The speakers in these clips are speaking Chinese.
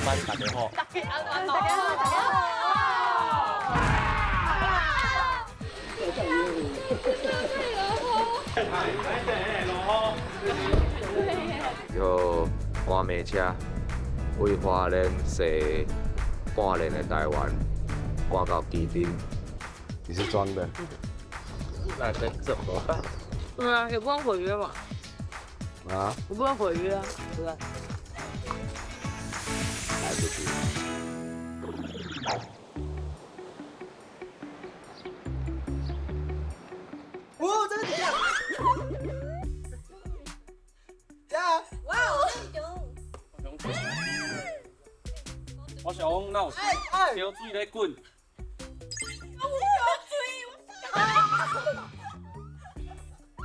晚大家好。大家有换马车，为花莲驶半年的台湾，赶到基丁。你是装的？那跟怎么办？对啊，也不能毁约嘛，啊？也不能毁约啊，对吧？来不及。哦，这个怎么样？呀！哇哦，我想讲，哪有烧水咧滚？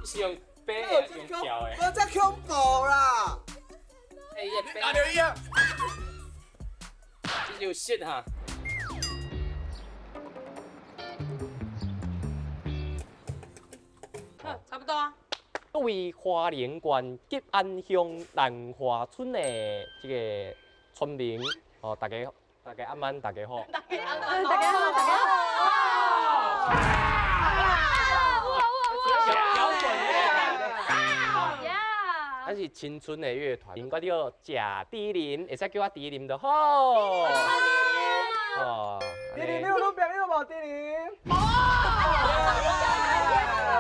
是用白的，用条的。我这恐怖啦！哎呀，打掉伊啊！这就shit哈。差不多啊。各位花莲县吉安乡兰花村的这个村民，哦，大家阿曼，大家好。大家好。摇滚乐团。咱是青春的乐团，我叫贾迪林，会使叫我迪林就好。哦，弟弟，你有女朋友无？弟弟？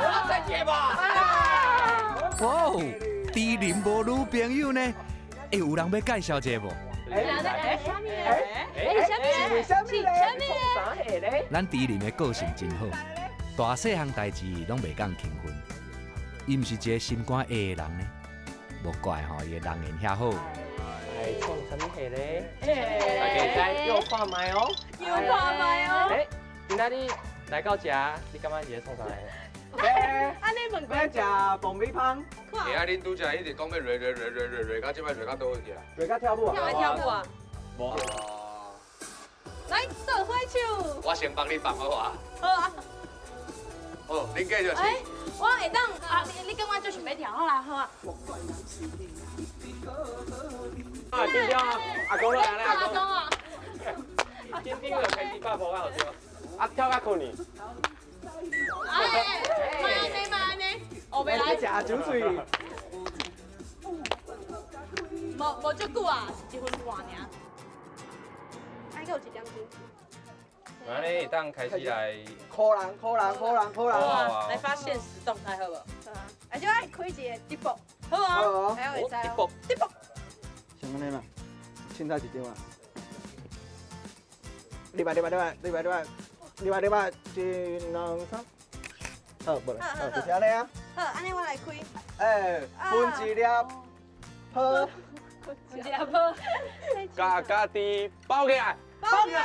我再接吧。哇，低龄无女朋友呢？会有人要介绍一个无？咱低龄的个性真好，大细项代志拢袂讲轻分。伊毋是一个心肝矮的人呢，无怪吼，伊个人缘遐好。来创什么戏咧？大家再又看麦哦。哎，今仔日来到这，你感觉是创啥咧？安尼问要食爆米香，今仔恁拄则一直讲要瑞，到即摆瑞到倒去啊？瑞甲跳舞啊？跳舞啊！无。来，手挥手。我先帮你放好啊。好啊。哦，恁继续是。我会当啊，你跟我做想要跳好啦，好啊。啊，紧张啊！阿公来啦，阿公啊。今天就开始爆破好笑。啊，跳到困去。慢呢，后边来。食酒水。无足久啊，一分半尔。还有一点钟。安尼当开始来。可人。来发现实动态好无？而且爱开一个直播，好啊。还有会使哦。直播。像安尼嘛，凊彩一张啊。礼拜，1、2、3。好，无啦，就是安尼啊。好，安尼我来开。哎，分一粒，好。一粒好。家己包起来。包起来。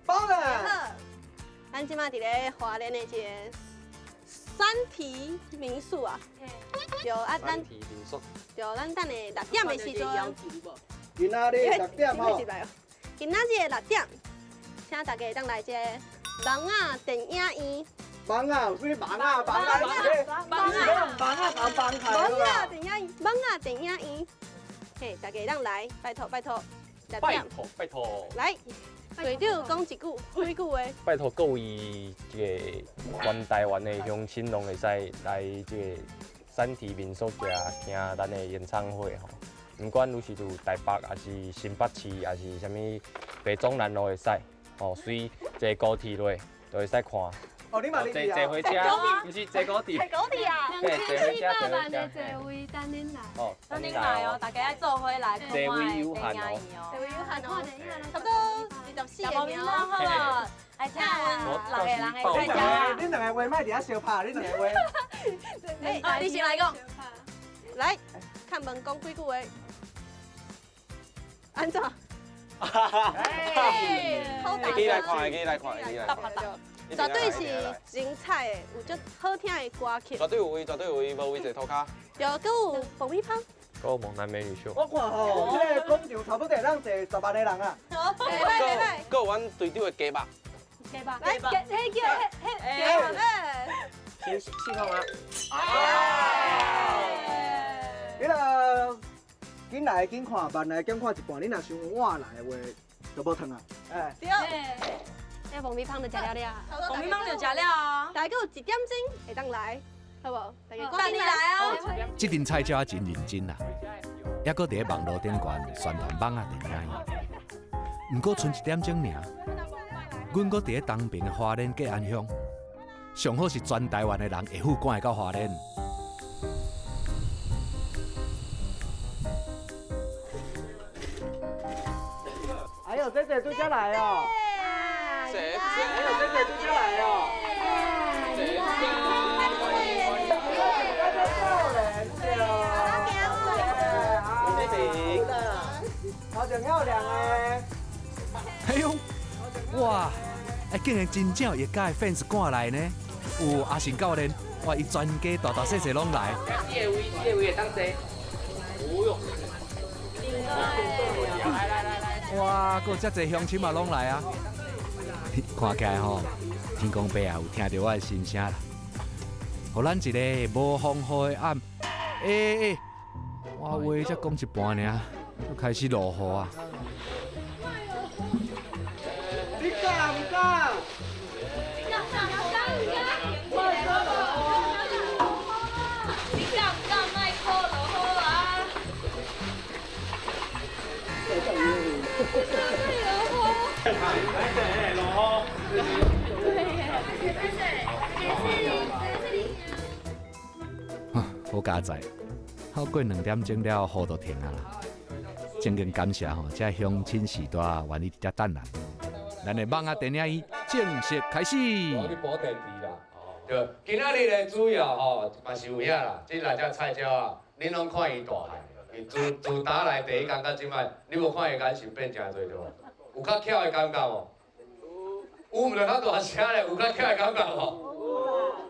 包了。好，咱即马伫咧花莲的一个三体民宿啊。就啊，咱就咱等下6点的时阵。今仔日6点吼。今仔日6点，请大家当来这盲仔电影院。盲啊，有啥盲啊？盲仔电影院。嘿，大家当来，拜托6点。拜托。来，队长讲几句话。拜托各位这个全台湾的乡亲拢会使来这个三体民宿遮听咱的演唱会吼。不管你是住台北，还是新北市，还是啥物北中南都会使。哦，随坐高铁落都会使看。哦，你嘛你坐回家，不是坐高铁。高铁啊对，坐回家，坐回万家。的座位等恁来。哦，等恁来哦，大家爱做伙来看我的电影院座位有限哦。差不多24个名好无？来请6个人的菜价。恁两个话莫伫遐相拍，恁两个话。哎，你先来讲。来，看门讲几句话。安怎？好大声。绝对是精彩的，有足好听的歌曲。绝对有位，无位坐涂骹。又搁有爆米香。搁有猛男美女秀。我看吼，这个广场差不多会当坐10万个人啊。袂歹。搁有阮队长的鸡肉。来，迄叫先系统啊。迄个囡来紧看，慢来减看一半，恁若想晚来的话，就无糖啊。哎，对。那爆米香就食了了，爆米香就食了啊。大概有1点钟会当来，好无？大家等你来啊！这阵菜鸟真认真啦，还搁伫咧网络顶悬宣传网啊电影。不过剩1点钟尔，阮搁伫咧东平的花莲吉安乡，上好是全台湾的人会赴赶会到花莲。还有姐姐追加来哦。姐还有姐姐追加来哦。好漂亮诶！哎呦，哇！竟然真正业界的 fans 赶来呢，有阿信教练，哇，伊全家大大小小拢来。这个位会当坐。哦哟！哇，搁有遮侪乡亲嘛拢来啊！看起来吼，天公伯啊有听到我的心声啦。互咱一个无风雨的暗，我话才讲一半尔，就开始落雨啊！你敢唔敢？好佳哉，好过2点钟了，雨就停啊啦！真经感谢吼，这乡亲时代愿意伫遮等咱。咱的网仔电影院正式开始。我去补电池啦。对，今仔日的主要吼嘛是有遐啦，即内只菜鸟啊，恁拢看伊大汉，伊自打来第一工到即摆，你无看伊眼神变诚侪对无？有较巧的感觉无？有毋着较大声咧，有较巧的感觉无？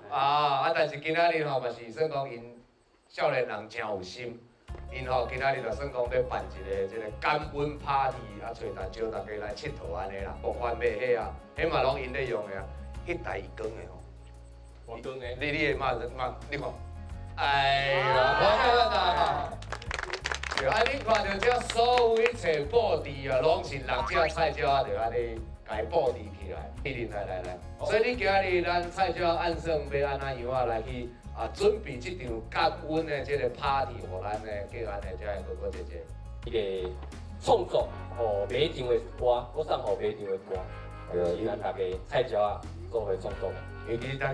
但是今仔日吼嘛是算讲因少年人真有心。因吼今仔日就算讲要办一个即个感恩 party， 招大家来佚佗安尼啦，爆番麦迄啊，迄嘛拢因咧用的啊，迄台光的吼，我光的。你会骂，你看，哎呀，我看对，你看到这所有一切布置啊，拢是6只菜鸟啊，就安尼家布置起来，来，所以你今日咱菜鸟按算要安怎样啊来去。准备这场感恩的这个 party， 互咱的叫咱的这个哥哥姐姐，一个创作互每一场的歌，我送互每一场的歌，是咱大家菜鸟啊做伙创作。尤其大家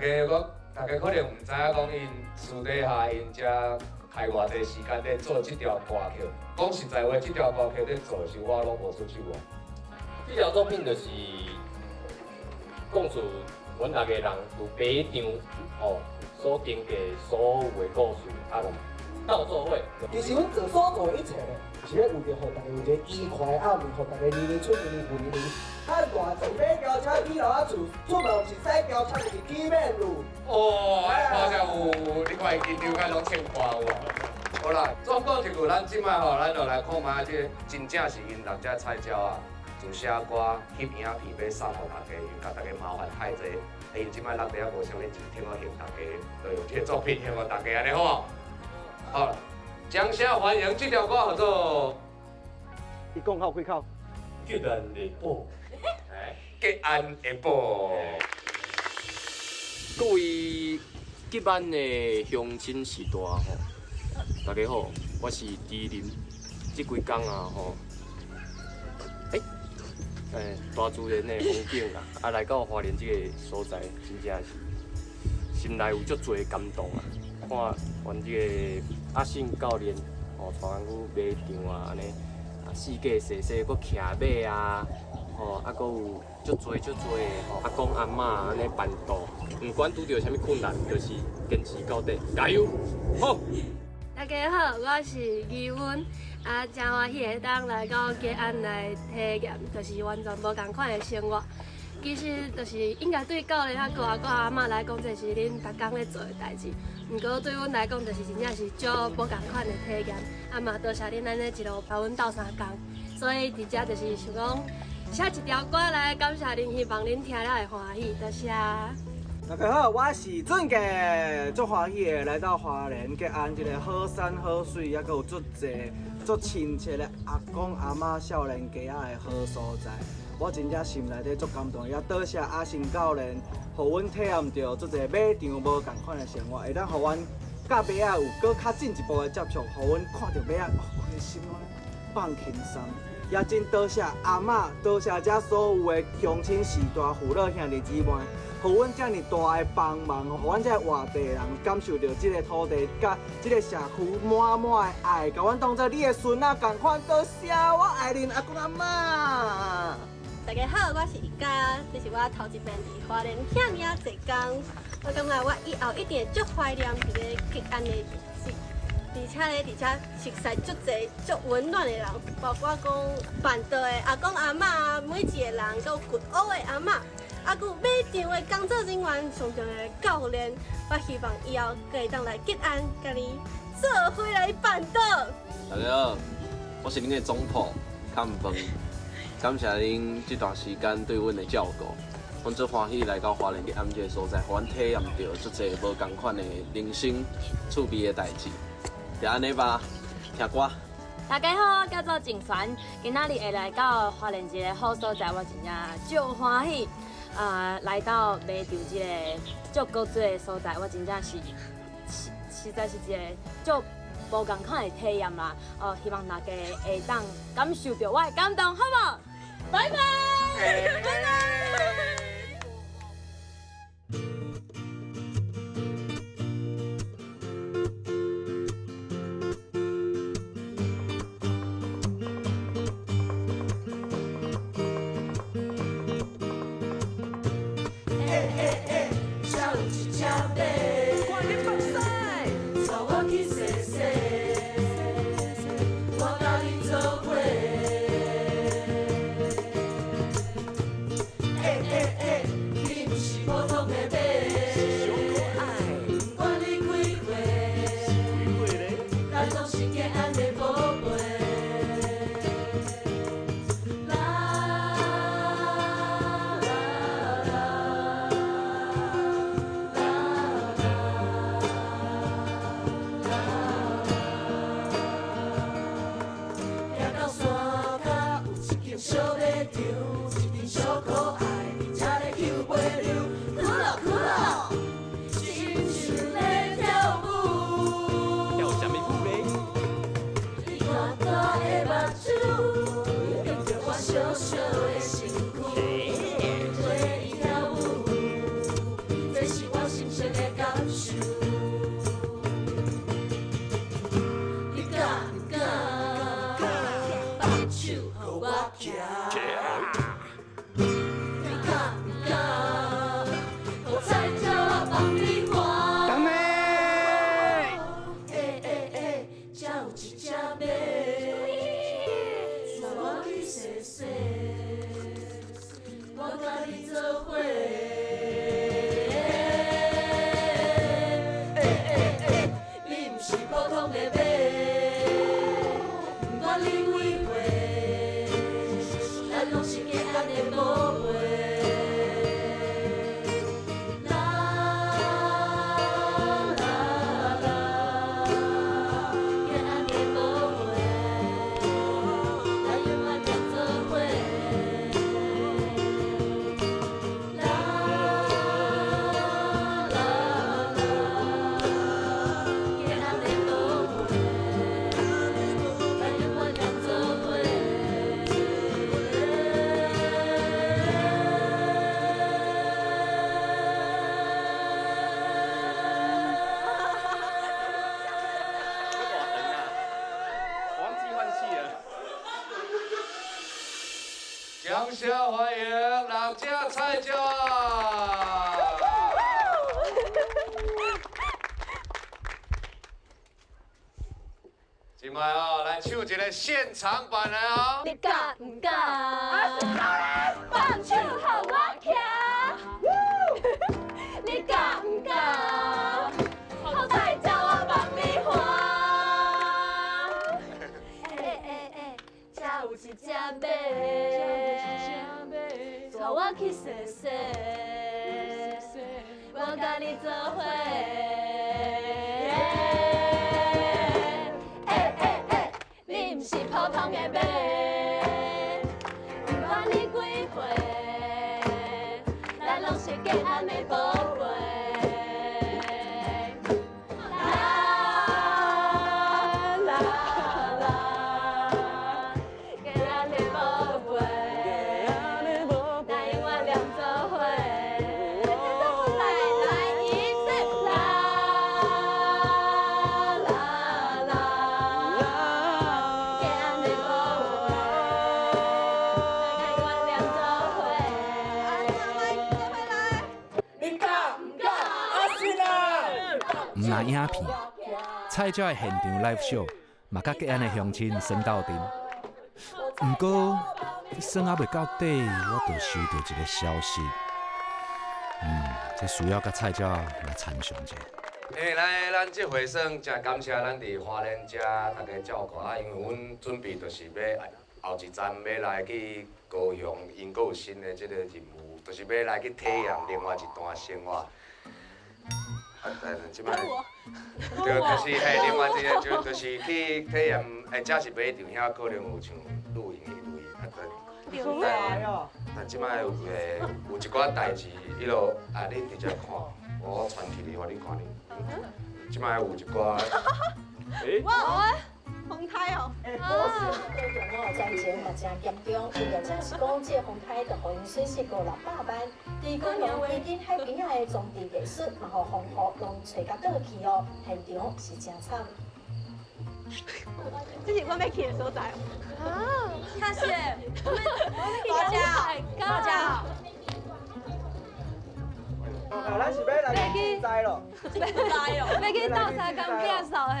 可能唔知影讲因私底下因遮开偌济时间咧做这条歌曲。讲实在话，这条歌曲咧做是我拢无出手啊。这条作品就是讲述阮大家人有每一场所经过所有的故事，到做伙。其实阮做所做一切咧，是咧为着互大家有一个愉快的暗暝，互大家年年出年年富年年。啊，大坐马轿车去老厝，出门是驶轿车就是起面路。好像有，你看伊紧张甲拢唱歌有无？好啦，总讲一句，咱即摆吼，咱就来看卖这真正是因6只菜鸟啊，自写歌、翕影片要送互大家，又甲大家麻烦太济。因即摆落地也无啥物钱，听我献大家，就用这作品献互大家安尼好。好，掌声欢迎这条歌叫做一共好几口？吉安的宝，吉安的宝。各位吉安的乡亲时代吼，大家好，我是朱林。这几工啊吼，大自然的风景啦，来到花莲这个所在，真正是心内有足多感动啊！看阮这个阿信教练吼，带阮去马场啊，安尼四界细细，搁骑马啊，搁有足多的阿公阿嬷安尼办桌，不管拄着啥物困难，就是坚持到底，加油！好。大家好，我是余文，真欢喜会当来到吉安来体验，就是完全无同款的生活。其实就是应该对教练个阿公阿嬷来讲，这是恁逐工咧做的代志。不过对阮来讲，就是真正是足无同款的体验。嘛，多谢恁安尼一路陪阮斗3工，所以伫遮就是想讲写一条歌来感谢恁，希望恁听了会欢喜。多谢。大家好，我是俊杰，足欢喜的来到花莲吉安这个好山好水，也有足济足亲切的阿公阿妈少年家仔的好所在。我真正心内底足感动，也多谢阿信教练，互阮体验到足济马场无同款的生活，会当互阮甲马仔有搁较进一步的接触，互阮看到马仔，我的心放轻松。也真多谢阿嬷，多谢遮所有的乡亲士大父老兄弟姊妹，互阮遮尔大的帮忙，互阮遮外地人感受到这个土地甲这个社区满满的爱，甲阮当作你的孙仔同款。多谢我爱恁阿公阿嬷。大家好，我是伊嘉，这是我头一遍伫花莲徛尔啊济工，我感觉我以后一定会足怀念这个吉安的日子。而且咧，伫遮熟悉足侪足温暖的人，包括讲办道的阿公阿嬷，每一个人，佮有骨屋的阿嬷，啊，佮有马场的工作人员，上重要的教练。我希望以後可以當來吉安，甲你做伙來辦道。大家好，我是恁的總鋪康芬，感謝恁這段時間對阮的照顧。阮最歡喜來到花蓮吉安這個所在，互阮體驗到足濟無同款的人生趣味的代志。就安尼吧，聽歌。大家好，我叫做靜璇，今仔日會來到花蓮一個好所在，我真正足歡喜。來到馬場這個足古錐的所在，我真正是實在是一個足無共款的體驗啦。希望大家會當感受到我的感動，好無？拜拜，拜拜。掌声欢迎人家菜椒。今摆哦，来唱一个现场版的哦。你敢唔敢？我是少年，放手让我骑。你敢唔敢？好彩叫我帮你还。才有一只马，带我去踅踅。我安的宝贝。唔那影片，菜鸟的现场 live show， 嘛甲吉安的乡亲算斗阵。不过，算还袂到底，我就收到一个消息。这需要甲菜鸟来参详一下。咱这回算真感谢咱伫花莲遮大家照顾啊，因为阮准备就是要后一站要来去高雄，因阁有新的这个任务，就是要来去体验另外一段生活。即摆，对，就是另外一个就是去体验，只是买场遐可能有像露营去对。好来哦！但即摆有一寡代志，迄落恁直接看，我传起你，互你看哩。即摆有一寡，哇，风台哦！高雄战前嘛真严重，因为正是讲这风台就互因损失过600万。伫高雄已经海边仔的装置艺术，嘛互风雨拢吹甲倒去哦，现场是真惨。这是我要去的所在哦。看谢，大家，大家。咱是要来竞赛咯。要去斗相共变数嘿。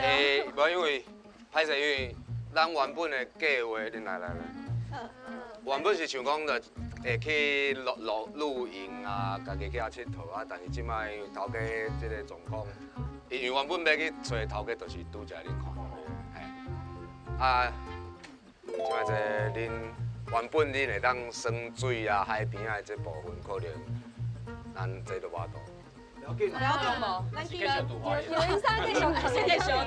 无因为歹势，因为咱原本的计划，恁来。原本是想讲着会去露营啊，家己去遐佚佗啊，但是即摆因为头家即个状况，因为原本要去找头家，就是拄则恁看，啊，即摆这恁原本恁会当耍水啊，海边啊这部分可能咱这都无度。了解无？咱继续读花莲。有人上继续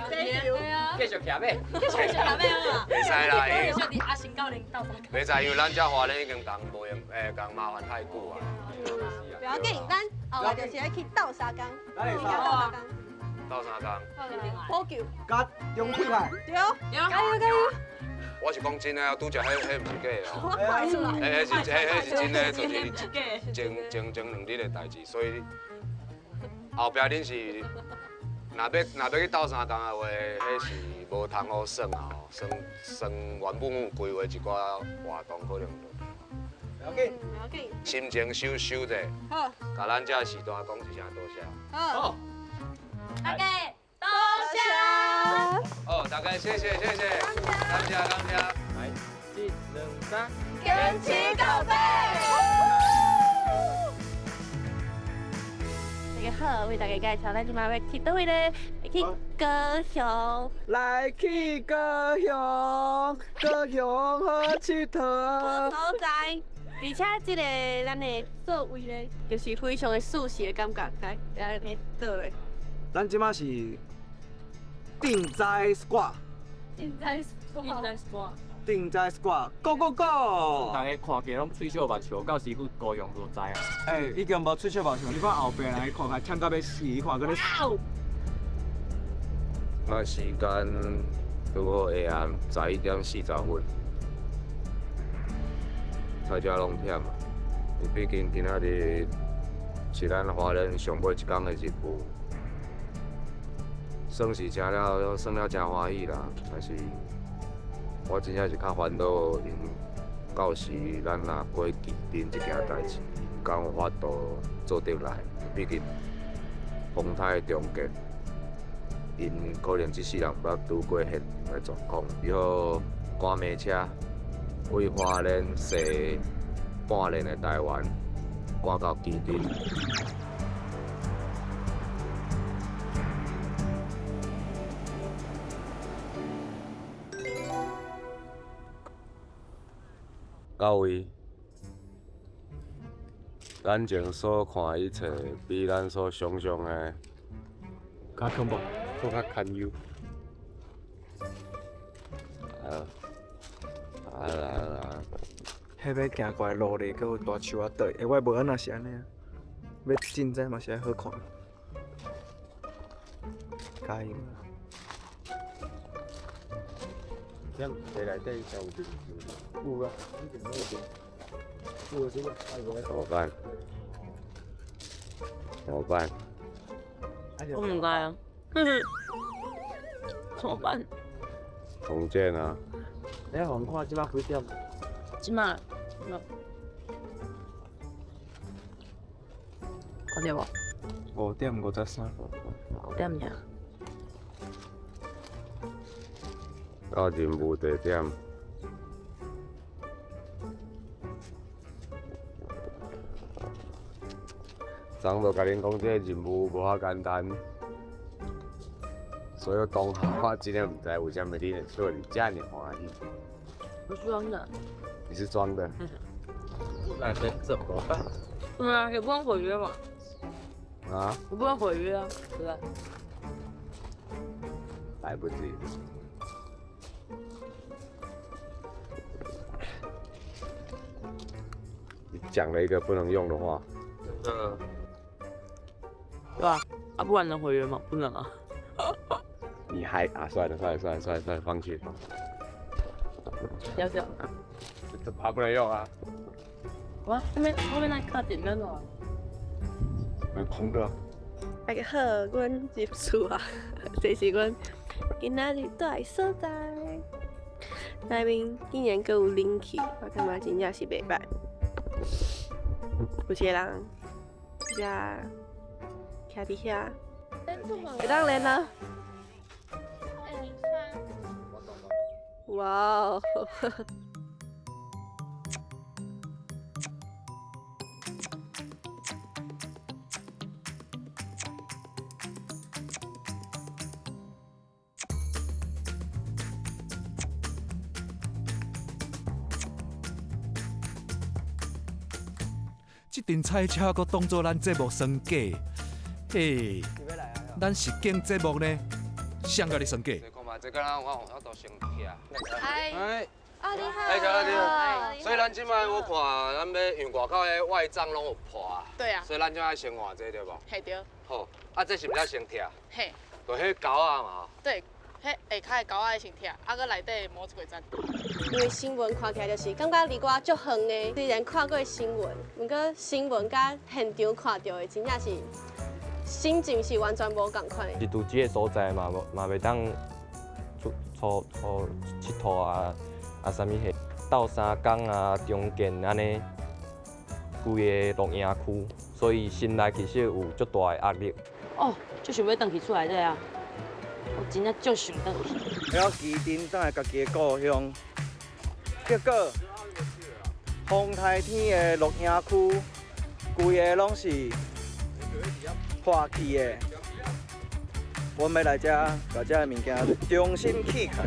对啊，继续徛马，继续徛马啊！袂使啦，因为继续伫阿新高龄斗相共。袂使，因为咱遮花莲已经共无用，共麻烦太久啊。不要紧，咱后来就是要去斗相共，咱会斗相共，斗相共？补救。甲中气派。对。加油加油！我是讲真诶，拄则迄毋是假的哦。我快出来。迄是真诶，就是前2日的代志，所以后壁恁是若要去斗相共的话，迄是无通好算啊吼，算原本有规划一寡活动可能就。了解。了解。心情收者，好。甲咱遮时代讲一声多谢。好。大家多谢。好，大家谢谢，感谢。来，1、2、3，天齐告白。大家好，为大家介绍咱即摆要去倒位咧，要去高雄。来去高雄好佚佗。所在，而且即个咱的座位咧，就是非常的舒适的感觉，来倒咧。咱即马是定在 squad， 现在说，定在 squad，go go go！大家看起来拢喙笑目笑，到时去高雄就知啊。已经无喙笑目笑，你看后壁人看起忝到要死，你看嗰啲。那时间拄好下暗11点40分，大家拢忝啊，毕竟今仔日是咱华人上尾一天的日务。算是真了真欢喜啦，但是我真正是较烦恼，因到时咱若过期边这件代志，敢有法度做得来？毕竟风台终结，因可能这世人捌拄过现场的状况，比如赶马车为花莲西半年的台湾赶到基地。到位，咱前所看一切，比咱所想象的较恐怖，搁较堪忧。迄要行过来路哩，佮有大树仔倒，我无安那是安尼啊。要凊彩嘛是会好看。加油！咱地内底有有啊，有这个。怎么办？怎么办？我唔知啊，怎么办？重建啊！你互看即摆几点？即马，看到无5:53。5点尔。到任务地点。昨就甲恁讲，这个任务无遐简单，所有同学我真的唔知为什么你的笑得这么欢喜。我装的。你是装的？那能怎么办？对啊，也不能毁约嘛。啊？我不能毁约啊，对不对？来不及。你讲了一个不能用的话。对吧？啊，不然能毁约吗？不能啊。你还啊？算了，放弃。要不要？这怕不能用啊。哇，后面那卡点灯了。空的。大家好，阮入厝啊，这是阮今仔日住的所在。内面竟然阁有冷气，我感觉真正是袂歹。有一个人，遮徛伫遐，会当练啊！哇哦！这阵赛车阁当作咱节目算假，嘿，咱实景节目呢，谁甲你算假？看嘛，这个人我都先起啊。嗨，哦你好。哎，小姐，所以咱即摆我看咱要因外口的外帐拢有破啊。对啊。所以咱就爱先换这对无？嘿对。好，啊这是毋才先拆？嘿。就迄狗仔嘛。对，迄下骹的狗仔先拆，啊搁内底摸一几层。因为新闻看起来就是感觉离我足远的，虽然看过新闻，不过新闻甲现场看到的真正是心情是完全无共款的。是伫即个所在嘛袂当佚佗啊啥物嘿，斗三江啊中建安尼规个录影区，所以心内其实有足大的压力。哦，就想要回去厝内底啊！我真正就想回去。了基丁等下家己的故乡，结果风台天的录影区，规个拢是破去的。我们要来遮把遮物件重新起开。